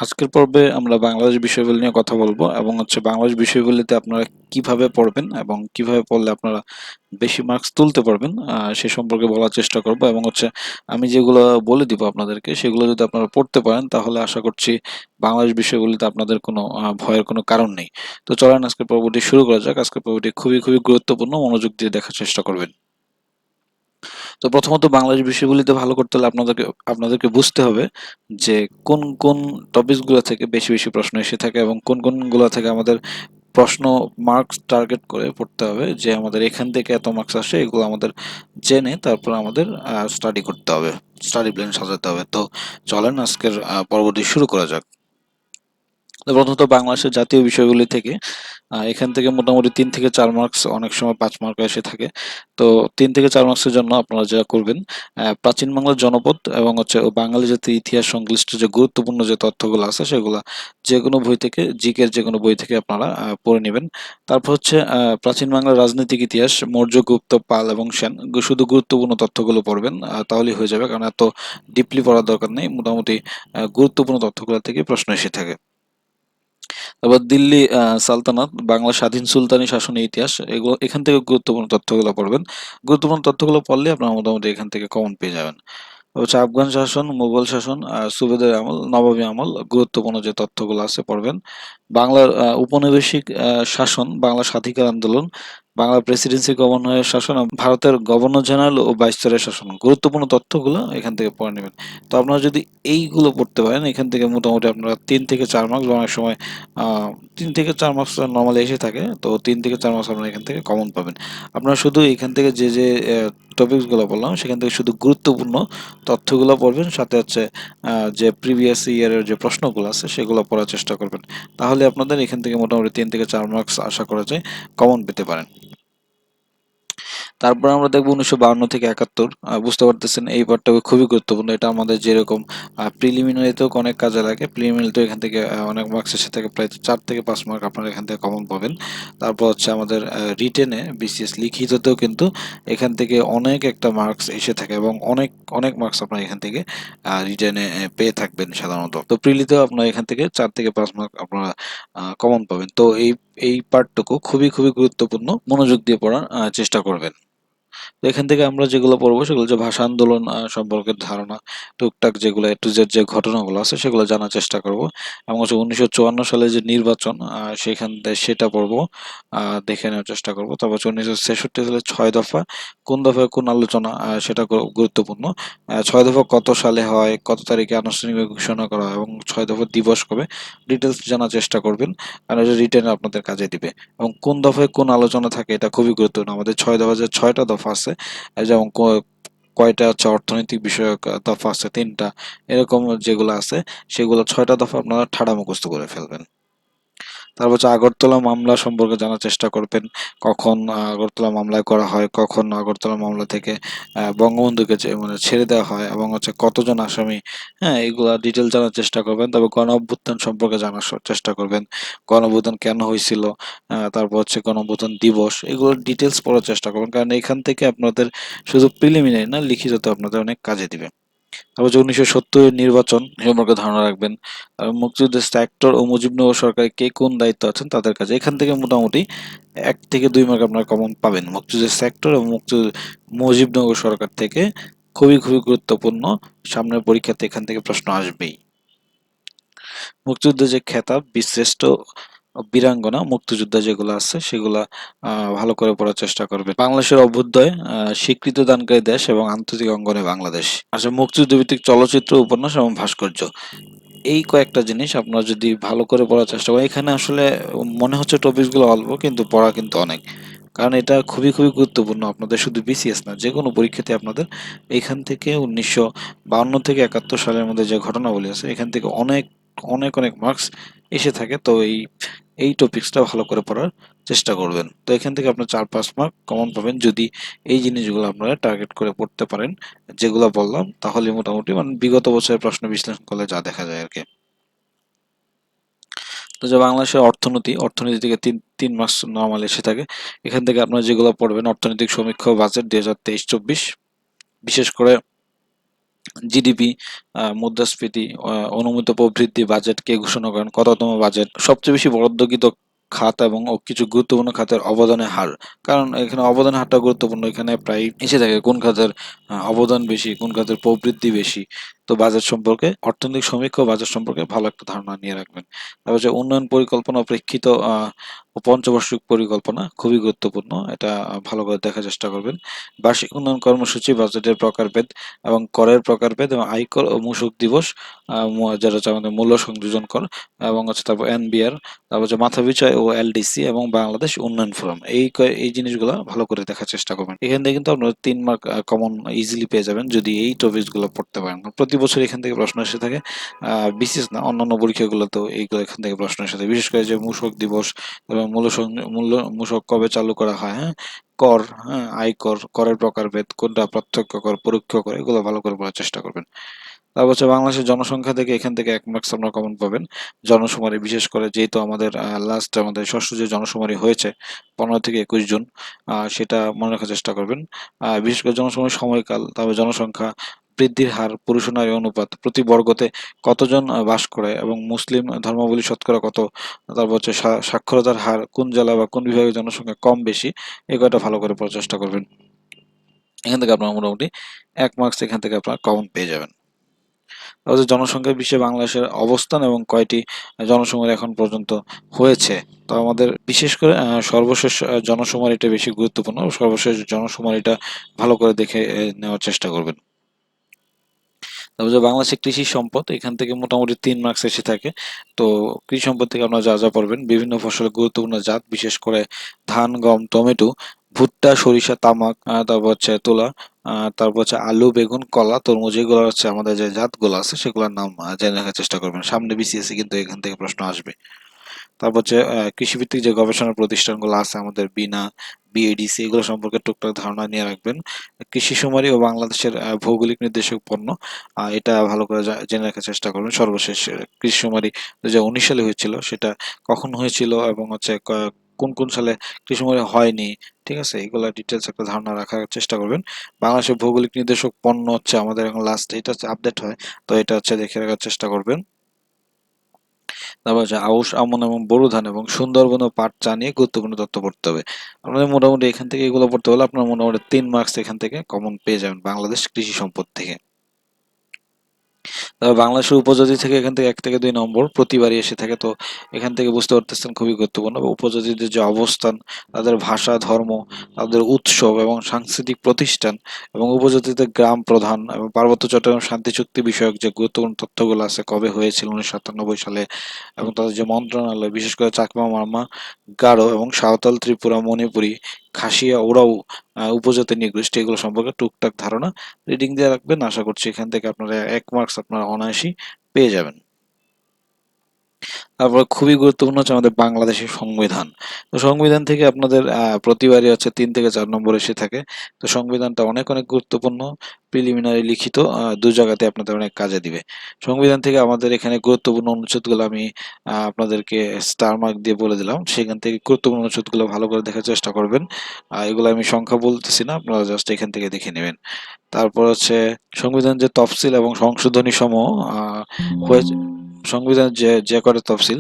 আজকের পর্বে আমরা বাংলাদেশ বিষয়গুলি নিয়ে কথা বলবো এবং বাংলাদেশ বিষয়গুলিতে আপনারা কিভাবে পড়বেন এবং কিভাবে পড়লে আপনারা বেশি মার্কস তুলতে পারবেন সে সম্পর্কে বলার চেষ্টা করব এবং আমি যেগুলো বলে দিব আপনাদেরকে সেগুলো যদি আপনারা পড়তে পারেন তাহলে আশা করছি বাংলাদেশ বিষয়গুলিতে আপনাদের কোনো ভয়ের কোনো কারণ নেই। তো চলেন আজকের পর্বটি শুরু করা যাক। আজকের পর্বটি খুবই খুবই গুরুত্বপূর্ণ, মনোযোগ দিয়ে দেখার চেষ্টা করবেন। তো প্রথমত বাংলাদেশ বিষয়গুলিতে ভালো করতে হলে আপনাদেরকে আপনাদেরকে বুঝতে হবে যে কোন কোন টপিকসগুলো থেকে বেশি বেশি প্রশ্ন এসে থাকে এবং কোন কোনগুলো থেকে আমাদের প্রশ্ন মার্কস টার্গেট করে পড়তে হবে, যে আমাদের এখান থেকে এত মার্কস আসে, এগুলো আমাদের জেনে তারপর আমাদের স্টাডি করতে হবে, স্টাডি প্ল্যান সাজাতে হবে। তো চলেন আজকের পর্বটি শুরু করা যাক। তো প্রথমত বাংলাদেশের জাতীয় বিষয়গুলি থেকে এখান থেকে মোটামুটি 3 থেকে 4 মার্কস, অনেক সময় 5 মার্ক এসে থাকে। তো 3 থেকে 4 মার্কসের জন্য আপনারা যা করবেন, প্রাচীন বাংলার জনপদ এবং ও বাঙালি জাতির ইতিহাস সংশ্লিষ্ট যে গুরুত্বপূর্ণ যে তথ্যগুলো আছে সেগুলো যে কোনো বই থেকে, জিকের যে কোনো বই থেকে আপনারা পড়ে নেবেন। তারপর প্রাচীন বাংলার রাজনৈতিক ইতিহাস, মৌর্য, গুপ্ত, পাল এবং সেন, শুধু গুরুত্বপূর্ণ তথ্যগুলো পড়বেন, তাহলেই হয়ে যাবে, কারণ এত ডিপলি পড়ার দরকার নেই। মোটামুটি গুরুত্বপূর্ণ তথ্যগুলো থেকে প্রশ্ন এসে থাকে। তারপর দিল্লি সালতানাত, বাংলা স্বাধীন সুলতানি শাসনের ইতিহাস, এগুলো এখান থেকে গুরুত্বপূর্ণ তথ্যগুলো পড়বেন। গুরুত্বপূর্ণ তথ্যগুলো পড়লে আপনারা মোটামুটি এখান থেকে কমন পেয়ে যাবেন। আফগান শাসন, মুঘল শাসন, সুবেদার আমল, নবাবী আমল, গুরুত্বপূর্ণ যে তথ্যগুলো আছে পড়বেন। বাংলার উপনিবেশিক শাসন, বাংলা স্বাধিকার আন্দোলন, বাংলা প্রেসিডেন্সি গভর্নরের শাসন, ভারতের গভর্নর জেনারেল ও ভাইসরয়ের শাসন, গুরুত্বপূর্ণ তথ্যগুলো এখান থেকে পড়ে নেবেন। তো আপনারা যদি এইগুলো পড়তে পারেন, এখান থেকে মোটামুটি আপনারা 3 থেকে 4 মার্কস, বা অনেক সময় 3 থেকে 4 মার্কস নর্মালি এসে থাকে, তো 3 থেকে 4 মার্কস আপনারা এখান থেকে কমন পাবেন। আপনারা শুধু এখান থেকে যে যে টপিকসগুলো বললাম সেখান থেকে শুধু গুরুত্বপূর্ণ তথ্যগুলো পড়বেন, সাথে যে প্রিভিয়াস ইয়ারের যে প্রশ্নগুলো আছে সেগুলো পড়ার চেষ্টা করবেন। তাহলে আপনাদের এখান থেকে মোটামুটি 3 থেকে 4 মার্কস আশা করা যায় কমন পেতে পারেন। তারপর আমরা দেখবো 1952 থেকে 71। বুঝতে পারতেছেন এই পার্টটাও খুবই গুরুত্বপূর্ণ। এটা আমাদের যেরকম প্রিলিমিনারিতেও অনেক কাজে লাগে, প্রিলিমিনারিতেও এখান থেকে অনেক মার্কস এসে থাকে, প্রায় 4 থেকে 5 মার্ক আপনারা এখান থেকে কমন পাবেন। তারপর আমাদের রিটেনে, বিসিএস লিখিততেও কিন্তু এখান থেকে অনেক একটা মার্কস এসে থাকে এবং অনেক অনেক মার্কস আপনারা এখান থেকে রিটেনে পেয়ে থাকবেন সাধারণত। তো প্রিলিতেও আপনারা এখান থেকে 4 থেকে 5 মার্ক আপনারা কমন পাবেন। তো এই পার্টটুকু খুবই খুবই গুরুত্বপূর্ণ, মনোযোগ দিয়ে পড়ার চেষ্টা করবেন। তো এখান থেকে আমরা যেগুলো পড়বো সেগুলো হচ্ছে ভাষা আন্দোলন সম্পর্কে ধারণা, টুকটাক যেগুলো এ টু জেড যে ঘটনাগুলো আছে সেগুলো জানার চেষ্টা করব। এবং 1954 সালে যে নির্বাচন, সেখান থেকে সেটা পড়বো, দেখে নেওয়ার চেষ্টা করব। তারপর 1966 সালে 6 দফা, কোন দফায় কোন আলোচনা, সেটা গুরুত্বপূর্ণ। 6 দফা কত সালে হয়, কত তারিখে আনুষ্ঠানিকভাবে ঘোষণা করা হয় এবং 6 দফা দিবস কবে, ডিটেলস জানার চেষ্টা করবেন, কারণ এটা রিটেনে আপনাদের কাজে দিবে। এবং কোন দফায় কোন আলোচনা থাকে এটা খুবই গুরুত্বপূর্ণ। আমাদের 6 দফা, যে 6টা দফা আছে, যেমন কয়টা অর্থনৈতিক বিষয়ক দফা আছে, 3টা, এরকম যেগুলো আছে সেগুলো 6টা দফা আপনারা ঠাড়া মুখস্থ করে ফেলবেন। তারপর আগরতলা মামলা সম্পর্কে জানার চেষ্টা করবেন, কখন আগরতলা মামলায় করা হয়, কখন আগরতলা মামলা থেকে বঙ্গবন্ধুকে মানে ছেড়ে দেওয়া হয় এবং কতজন আসামি, হ্যাঁ, এগুলা ডিটেল জানার চেষ্টা করবেন। তারপর গণ অভ্যুত্থান সম্পর্কে জানার চেষ্টা করবেন, গণ অভ্যুত্থান কেন হয়েছিল, তারপর গণ অভ্যুত্থান দিবস, এগুলো ডিটেলস পড়ার চেষ্টা করবেন, কারণ এখান থেকে আপনাদের শুধু প্রিলিমিনারি না, লিখিত আপনাদের অনেক কাজে দিবে। তারপর 1970 নির্বাচন সম্পর্কে ধারণা রাখবেন। মুক্তিযুদ্ধের সেক্টর ও মুজিবনগর সরকারে কে কোন দায়িত্ব আছেন তাদের কাছে, এখান থেকে মোটামুটি 1 থেকে 2 মার্ক আপনারা কমন পাবেন। মুক্তিযুদ্ধের সেক্টর এবং মুজিবনগর সরকার থেকে খুবই খুবই গুরুত্বপূর্ণ, সামনের পরীক্ষাতে এখান থেকে প্রশ্ন আসবেই। মুক্তিযুদ্ধের যে খেতাব, বীরশ্রেষ্ঠ, বীরাঙ্গনা, মুক্তিযোদ্ধা যেগুলো আছে সেগুলা ভালো করে পড়ার চেষ্টা করবে। বাংলাদেশের অভ্যুদয়, স্বীকৃতি দানকারী দেশ এবং আন্তর্জাতিক অঙ্গনে বাংলাদেশ। মুক্তিযুদ্ধ ভিত্তিক চলচ্চিত্র, উপন্যাস এবং ভাস্কর্য, এই কয়েকটা জিনিস আপনারা যদি ভালো করে পড়ার চেষ্টা করেন, এখানে আসলে মনে হচ্ছে টপিকসগুলো অল্প কিন্তু পড়া কিন্তু অনেক, কারণ এটা খুবই খুবই গুরুত্বপূর্ণ। আপনাদের শুধু বিসিএস না, যে কোনো পরীক্ষাতে আপনাদের এখান থেকে 1952 থেকে 71 সালের মধ্যে যে ঘটনাবলী আছে এখান থেকে অনেক অনেক অনেক মার্কস এসে থাকে। তো এই টপিকসটা ভালো করে পড়ার চেষ্টা করবেন। তো এখান থেকে আপনার 4-5 মার্ক কমন পাবেন যদি এই জিনিসগুলো আপনারা টার্গেট করে পড়তে পারেন, যেগুলো বললাম, তাহলে মোটামুটি মানে বিগত বছরের প্রশ্ন বিশ্লেষণ করলে যা দেখা যায় আর কি। তো বাংলাদেশের অর্থনীতি থেকে তিন তিন মার্কস নর্মাল এসে থাকে। এখান থেকে আপনারা যেগুলো পড়বেন, অর্থনৈতিক সমীক্ষা ও বাজেট 2023-24, বিশেষ করে জিডিপি, মুদ্রাস্ফীতি, অনুমিত প্রবৃদ্ধি, বাজেট কে ঘোষণা করেন, কততম বাজেট, সবচেয়ে বেশি বরাদ্দকৃত খাত এবং কিছু গুরুত্বপূর্ণ খাতের অবদানের হার। কারণ এখানে অবদানের হারটা গুরুত্বপূর্ণ, এখানে প্রায় এসে থাকে কোন খাতের অবদান বেশি, কোন খাতের প্রবৃদ্ধি বেশি। তো বাজেট সম্পর্কে, অর্থনৈতিক সমীক্ষা ও বাজেট সম্পর্কে ভালো একটা ধারণা নিয়ে রাখবেন। তারপর হচ্ছে উন্নয়ন পরিকল্পনা ও প্রেক্ষিত ও পঞ্চবার্ষিক পরিকল্পনা খুবই গুরুত্বপূর্ণ, এটা ভালো করে দেখার চেষ্টা করবেন। বার্ষিক উন্নয়ন কর্মসূচি, বাজেটের প্রকারভেদ এবং করের প্রকারভেদ এবং আয়কর ও মূসক দিবস, যেটা হচ্ছে আমাদের মূল্য সংযোজন কর, এবং হচ্ছে তারপর এনবিআর, তারপর হচ্ছে মাথাপিছু ও এলডিসি এবং বাংলাদেশ উন্নয়ন ফোরাম, এই জিনিসগুলো ভালো করে দেখার চেষ্টা করবেন। এখান থেকে কিন্তু আপনারা 3 মার্ক কমন ইজিলি পেয়ে যাবেন যদি এই টপিকসগুলো পড়তে পারেন। প্রতি বছর এখান থেকে প্রশ্ন এসে থাকে, বিশেষ না অন্যান্য পরীক্ষাগুলোতেও এইগুলো এখান থেকে প্রশ্ন এসে থাকে, বিশেষ করে যে মূসক দিবস এবং মূল্য মূসক কবে চালু করা হয়, হ্যাঁ, কর, হ্যাঁ, আয়কর, করের প্রকারভেদ, কোনটা প্রত্যক্ষ কর, পরোক্ষ কর, এগুলো ভালো করে পড়ার চেষ্টা করবেন। তারপর হচ্ছে বাংলাদেশের জনসংখ্যা থেকে এখান থেকে 1 মার্কস আপনারা কমন পাবেন। জনশুমারি, বিশেষ করে যেহেতু আমাদের লাস্ট আমাদের ষষ্ঠ যে জনশুমারি হয়েছে 15 থেকে 21 জুন, সেটা মনে রাখার চেষ্টা করবেন। বিশেষ করে জনশুমারির সময়কাল, তারপর জনসংখ্যা বৃদ্ধির হার, পুরুষ ও নারী অনুপাত, প্রতি বর্গতে কতজন বাস করে এবং মুসলিম ধর্মাবলম্বী শতকরা কত, তারপর হচ্ছে সাক্ষরতার হার, কোন জেলা বা কোন বিভাগের জনসংখ্যা কম বেশি, এই কয়টা ভালো করে পড়ার চেষ্টা করবেন। এখান থেকে আপনারা মোটামুটি 1 মার্কস এখান থেকে আপনারা কমন পেয়ে যাবেন। তারপর জনসংখ্যার বিষয়ে বাংলাদেশের অবস্থান এবং কয়টি জনশুমারি এখন পর্যন্ত হয়েছে। তো আমাদের বিশেষ করে সর্বশেষ জনশুমারিটা বেশি গুরুত্বপূর্ণ, সর্বশেষ জনশুমারিটা ভালো করে দেখে নেওয়ার চেষ্টা করবেন। তারপর যে বাংলাদেশের কৃষি সম্পদ, এখান থেকে মোটামুটি 3 মার্কস এসে থাকে। তো কৃষি সম্পদ থেকে আপনারা যা যা পড়বেন, বিভিন্ন ফসলের গুরুত্বপূর্ণ জাত, বিশেষ করে ধান, গম, টমেটো, ভুট্টা, সরিষা, তামাক, তারপর হচ্ছে তুলা, তারপর হচ্ছে আলু, বেগুন, কলা, তরমুজ, এগুলো হচ্ছে আমাদের যে জাতগুলো আছে সেগুলোর নাম জেনে রাখার চেষ্টা করবেন। সামনে বিসিএসসি কিন্তু এখান থেকে প্রশ্ন আসবে। তারপর হচ্ছে কৃষিভিত্তিক যে গবেষণা প্রতিষ্ঠানগুলো আছে আমাদের বিনা, বিএডিসি, এগুলো সম্পর্কে টুকটাক ধারণা নিয়ে রাখবেন। কৃষি শুমারি ও বাংলাদেশের ভৌগোলিক নির্দেশক পণ্য, এটা ভালো করে জেনে রাখার চেষ্টা করবেন। সর্বশেষ কৃষি শুমারি 2019 সালে হয়েছিল, সেটা কখন হয়েছিল এবং হচ্ছে কোন কোন সালে কৃষি শুমারি হয়নি, ঠিক আছে, এগুলা ডিটেলস একটা ধারণা রাখার চেষ্টা করবেন। বাংলাদেশের ভৌগোলিক নির্দেশক পণ্য হচ্ছে আমাদের এখন লাস্ট এটা হচ্ছে আপডেট হয়, তো এটা হচ্ছে দেখে রাখার চেষ্টা করবেন। তারপর হচ্ছে আউশ, আমন এবং বোরো ধান এবং সুন্দরবন ও পাট চা নিয়ে গুরুত্বপূর্ণ তথ্য পড়তে হবে। আপনাদের মোটামুটি এখান থেকে এগুলো পড়তে হলে আপনার মোটামুটি 3 মার্কস এখান থেকে কমন পেয়ে যাবেন বাংলাদেশ কৃষি সম্পদ থেকে। তবে বাংলাদেশের উপজাতি থেকে এখান থেকে 1 থেকে 2 নম্বর প্রতিবারই এসে থাকে। তো এখান থেকে বুঝতে পারতেছেন খুবই গুরুত্বপূর্ণ। উপজাতিদের যে অবস্থান, তাদের ভাষা, ধর্ম, তাদের উৎসব এবং সাংস্কৃতিক প্রতিষ্ঠান এবং উপজাতিদের গ্রাম প্রধান এবং পার্বত্য চট্টগ্রাম শান্তি চুক্তি বিষয়ক যে গুরুত্বপূর্ণ তথ্যগুলো আছে, কবে হয়েছিল 1997 সালে, এবং তাদের যে মন্ত্রণালয়, বিশেষ করে চাকমা, মারমা, গারো এবং সাঁওতাল, ত্রিপুরা, মণিপুরী, খাসিয়া, ওরাও উপজাতি নৃগোষ্ঠী, এগুলো সম্পর্কে টুকটাক ধারণা রিডিং দিয়ে রাখবেন। আশা করছি এখান থেকে আপনারা 1 মার্কস আপনারা অনায়াসই পেয়ে যাবেন। তারপর খুবই গুরুত্বপূর্ণ হচ্ছে আমাদের বাংলাদেশের সংবিধান। তো সংবিধান থেকে আপনাদের প্রতিবারই হচ্ছে 3 থেকে 4 নম্বর এসে থাকে। তো সংবিধানটা অনেক অনেক গুরুত্বপূর্ণ, প্রিলিমিনারি লিখিত, 2 জায়গাতে আপনাদের অনেক কাজে দিবে। সংবিধান থেকে আমাদের এখানে গুরুত্বপূর্ণ অনুচ্ছেদগুলো আমি আপনাদেরকে স্টার মার্ক দিয়ে বলে দিলাম। সেখান থেকে গুরুত্বপূর্ণ অনুচ্ছেদগুলো ভালো করে দেখার চেষ্টা করবেন। এগুলো আমি সংখ্যা বলতেছি না, আপনারা জাস্ট এখান থেকে দেখে নেবেন। তারপর হচ্ছে সংবিধান যে তফসিল এবং সংশোধনী সমূহ হয়েছে, সংবিধানের যে কটা তফসিল,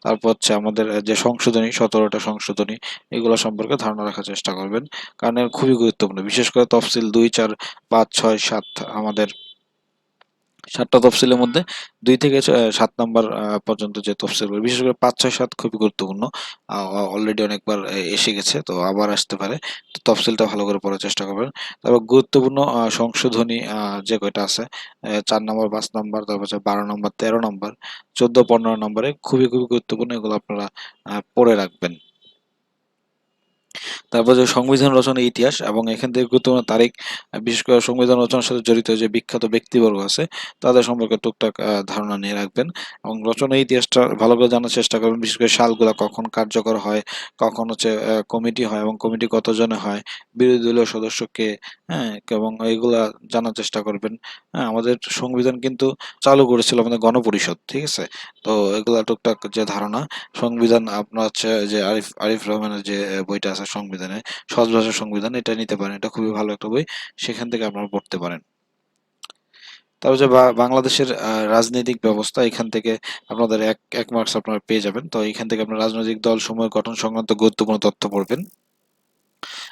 তারপর হচ্ছে আমাদের যে সংশোধনী, 17টা সংশোধনী, এগুলো সম্পর্কে ধারণা রাখার চেষ্টা করবেন, কারণ এর খুবই গুরুত্বপূর্ণ। বিশেষ করে তফসিল 2, 4, 5, 6, 7, আমাদের 7টা তফসিলের মধ্যে 2 থেকে 7 নম্বর পর্যন্ত যে তফসিলগুলো, বিশেষ করে 5, 6, 7 খুবই গুরুত্বপূর্ণ। অলরেডি অনেকবার এসে গেছে, তো আবার আসতে পারে। তো তফসিলটা ভালো করে পড়ার চেষ্টা করবেন। তারপর গুরুত্বপূর্ণ সংশোধনী যে কয়টা আছে, 4 নম্বর, 5 নম্বর, তারপর হচ্ছে 12 নম্বর, 13 নম্বর, 14, 15 নম্বরে খুবই খুবই গুরুত্বপূর্ণ, এগুলো আপনারা পড়ে রাখবেন। তারপর যে সংবিধান রচনার ইতিহাস এবং এখান থেকে গুরুত্বপূর্ণ তারিখ, বিশেষ করে সংবিধান রচনার সাথে জড়িত যে বিখ্যাত ব্যক্তিবর্গ আছে তাদের সম্পর্কে টুকটাক ধারণা নিয়ে রাখবেন এবং রচনার ইতিহাসটা ভালো করে জানার চেষ্টা করবেন। বিশেষ করে সালগুলা কখন কার্যকর হয়, কখন হচ্ছে কমিটি হয় এবং কমিটি কতজনে হয়, বিরোধী দলীয় সদস্য কে, হ্যাঁ, এবং এইগুলা জানার চেষ্টা করবেন। হ্যাঁ, আমাদের সংবিধান কিন্তু চালু করেছিল আমাদের গণপরিষদ, ঠিক আছে। তো এগুলা টুকটাক যে ধারণা, সংবিধান আপনার হচ্ছে যে আরিফ আরিফ রহমানের যে বইটা আছে সংবিধানে, সহজ ভাষার সংবিধান, এটা নিতে পারেন, এটা খুবই ভালো একটা বই, সেখান থেকে আপনারা পড়তে পারেন। তারপর যে বাংলাদেশের রাজনৈতিক ব্যবস্থা, এখান থেকে আপনাদের এক এক মার্কস আপনারা পেয়ে যাবেন। তো এখান থেকে আপনার রাজনৈতিক দল সমূহের গঠন সংক্রান্ত গুরুত্বপূর্ণ তথ্য পড়বেন।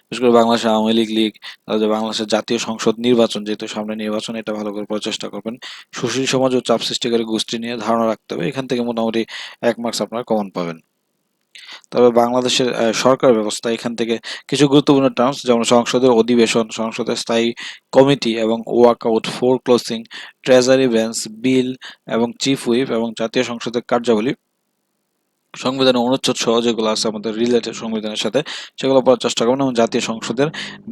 বিশেষ করে বাংলাদেশ আওয়ামী লীগ, তারপর যে বাংলাদেশের জাতীয় সংসদ নির্বাচন, যেহেতু সামনে নির্বাচন, এটা ভালো করে পড়ার চেষ্টা করবেন। সুশীল সমাজ ও চাপ সৃষ্টিকারী গোষ্ঠী নিয়ে ধারণা রাখতে হবে, এখান থেকে মোটামুটি এক মার্কস আপনারা কমন পাবেন। তবে বাংলাদেশের সরকার ব্যবস্থা, এখান থেকে কিছু গুরুত্বপূর্ণ টার্মস যেমন সংসদের অধিবেশন, সংসদের স্থায়ী কমিটি এবং walkout, floor crossing, treasury bench, bill এবং চিফ হুইপ এবং জাতীয় সংসদের কার্যাবলী, সংবিধানের অনুচ্ছেদ সহ যেগুলো আছে আমাদের রিলেটেড সংবিধানের সাথে, সেগুলো পড়ার চেষ্টা করবেন এবং জাতীয় সংসদের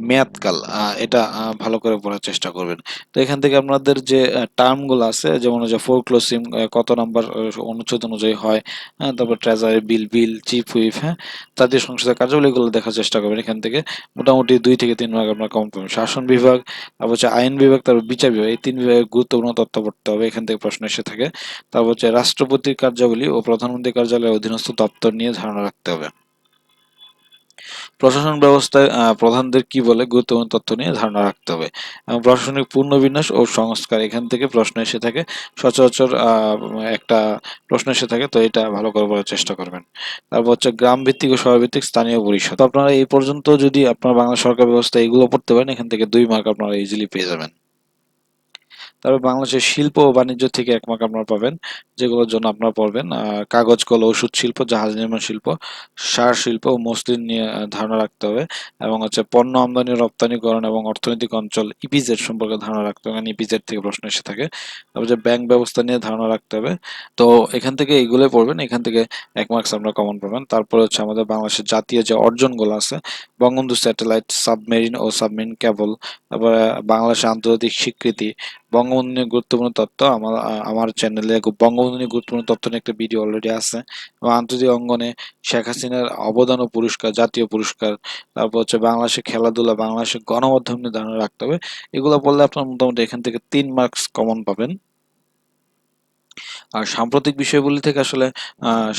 মেয়াদকাল, এটা ভালো করে পড়ার চেষ্টা করবেন। তো এখান থেকে আপনাদের যে টার্মগুলো আছে, যেমন যে ফোর ক্লোজিং কত নাম্বার অনুচ্ছেদ অনুযায়ী হয়, হ্যাঁ, তারপর ট্রেজারি বিল, চিফ হুইপ, হ্যাঁ, জাতীয় সংসদের কার্যাবলী, এগুলো দেখার চেষ্টা করবেন। এখান থেকে মোটামুটি 2 থেকে 3 মার্ক আপনার কম পাবেন। শাসন বিভাগ, তারপর হচ্ছে আইন বিভাগ, তারপর বিচার বিভাগ, এই 3 বিভাগের গুরুত্বপূর্ণ তথ্য পড়তে হবে, এখান থেকে প্রশ্ন এসে থাকে। তারপর হচ্ছে রাষ্ট্রপতির কার্যাবলী ও প্রধানমন্ত্রীর কার্যালয়ের অধীনস্থ দপ্তর নিয়ে ধারণা রাখতে হবে। প্রশাসন ব্যবস্থায় প্রধানদের কি বলে, গুরুত্বপূর্ণ তথ্য নিয়ে ধারণা রাখতে হবে। এবং প্রশাসনিক পুনর্বিন্যাস ও সংস্কার, এখান থেকে প্রশ্ন এসে থাকে সচরাচর, একটা প্রশ্ন এসে থাকে, তো এটা ভালো করে বলার চেষ্টা করবেন। তারপর হচ্ছে গ্রাম ভিত্তিক ও শহর ভিত্তিক স্থানীয় পরিষদ। তো আপনারা এই পর্যন্ত যদি আপনার বাংলা সরকার ব্যবস্থা এগুলো পড়তে পারেন, এখান থেকে 2 মার্ক আপনারা ইজিলি পেয়ে যাবেন। তারপর বাংলাদেশের শিল্প ও বাণিজ্য থেকে 1 মার্ক আপনারা পাবেন, যেগুলোর জন্য আপনারা পড়বেন কাগজ কল, ওষুধ শিল্প, জাহাজ নির্মাণ শিল্প, সার শিল্প ও মসলিন নিয়ে ধারণা রাখতে হবে। এবং হচ্ছে পণ্য আমদানি রপ্তানিকরণ এবং অর্থনৈতিক অঞ্চল, ইপিজেড সম্পর্কে ধারণা রাখতে হবে, কারণ ইপিজেড থেকে প্রশ্ন এসে থাকে। তারপর যে ব্যাংক ব্যবস্থা নিয়ে ধারণা রাখতে হবে। তো এখান থেকে এইগুলোই পড়বেন, এখান থেকে 1 মার্কস আপনারা কমন পাবেন। তারপরে হচ্ছে আমাদের বাংলাদেশের জাতীয় যে অর্জনগুলো আছে, বঙ্গবন্ধু স্যাটেলাইট, সাবমেরিন ও সাবমেরিন কেবল, তারপরে বাংলাদেশের আন্তর্জাতিক স্বীকৃতি, বঙ্গবন্ধু নিয়ে গুরুত্বপূর্ণ তথ্য, আমার চ্যানেলে বঙ্গবন্ধু নিয়ে গুরুত্বপূর্ণ তথ্য নিয়ে একটা ভিডিও অলরেডি আছে। এবং আন্তর্জাতিক অঙ্গনে শেখ হাসিনার অবদান ও পুরস্কার, জাতীয় পুরস্কার, তারপর হচ্ছে বাংলাদেশের খেলাধুলা, বাংলাদেশের গণমাধ্যম নিয়ে ধারণা রাখতে হবে। এগুলো বললে আপনার মোটামুটি এখান থেকে 3 মার্কস কমন পাবেন। আর সাম্প্রতিক বিষয়গুলি থেকে আসলে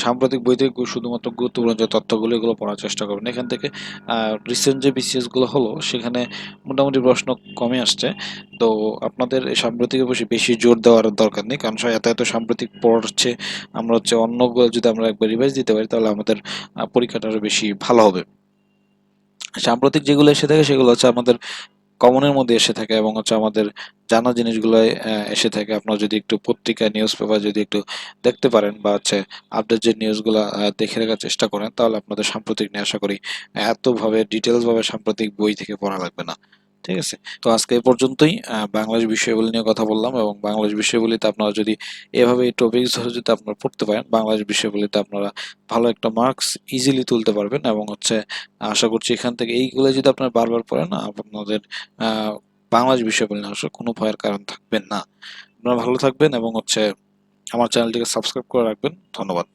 সাম্প্রতিক বই থেকে শুধুমাত্র গুরুত্বপূর্ণ যে তথ্যগুলো, এগুলো পড়ার চেষ্টা করবেন। এখান থেকে রিসেন্ট যে বিসিএস গুলো হলো, সেখানে মোটামুটি প্রশ্ন কমে আসছে। তো আপনাদের এই সাম্প্রতিকের বেশি বেশি জোর দেওয়ার দরকার নেই, কারণ এত এত সাম্প্রতিক পড়ছে, আমরা হচ্ছে অন্যগুলো যদি আমরা একবার রিভাইজ দিতে পারি, তাহলে আমাদের পরীক্ষাটা আরো বেশি ভালো হবে। সাম্প্রতিক যেগুলো এসে থাকে, সেগুলো হচ্ছে আমাদের কমনের মধ্যে এসে থাকে এবং হচ্ছে আমাদের জানা জিনিসগুলো এসে থাকে। আপনারা যদি একটু পত্রিকা, নিউজ পেপার যদি একটু দেখতে পারেন, বা হচ্ছে আপডেট যে নিউজগুলো দেখে রাখার চেষ্টা করেন, তাহলে আপনাদের সাম্প্রতিক নিয়ে আশা করি এতভাবে ডিটেলস ভাবে সাম্প্রতিক বই থেকে পড়া লাগবে না। ঠিক আছে? তো আজকে এই পর্যন্তই। বাংলাদেশ বিষয়াবলী নিয়ে কথা বললাম, এবং বাংলাদেশ বিষয়াবলীতে আপনারা যদি এভাবে এই টপিকস ধরে যদি আপনারা পড়তে পারেন, বাংলাদেশ বিষয়াবলীতে আপনারা ভালো একটা মার্কস ইজিলি তুলতে পারবেন। এবং হচ্ছে আশা করছি এখান থেকে এইগুলো যদি আপনারা বারবার পড়েন, আপনাদের আহ বাংলাদেশ বিষয়াবলী নিয়ে আসলে কোনো ভয়ের কারণ থাকবেন না। আপনারা ভালো থাকবেন এবং হচ্ছে আমার চ্যানেলটিকে সাবস্ক্রাইব করে রাখবেন। ধন্যবাদ।